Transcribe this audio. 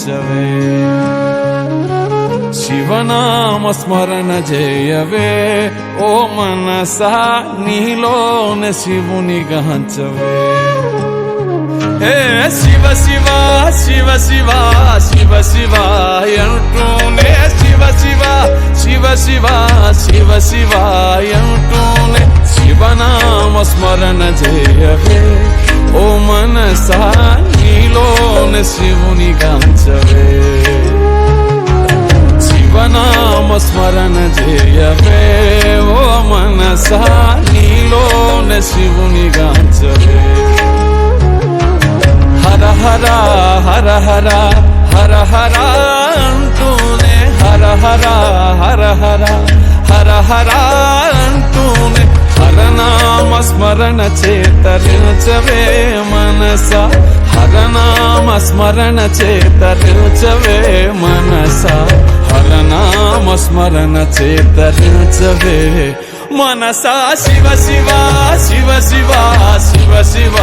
గాంచవే శివనామ స్మరణ చేయవే ఓ మనసా నీలోన శివుని గాంచవే హే శివ శివ శివ శివ శివ శివ అంటూనే శివ శివ శివ శివ శివ శివ అంటూనే శివనామ స్మరణ చేయవే ఓ మనసా నీలోన శివుని గాంచవే శివనామ స్మరణ చేయవే ఓ మనసా నీలోన శివుని గాంచవే హర హర హర హర హర హర అంటూనే హర హర హర హర హర హర అంటూనే హరనామ స్మరణ చేతరించవే మనస హరనామ స్మరణ చేతరించవే మనస హరనామ స్మరణ చేతరించవే మనస శివ శివ శివ శివ శివ శివ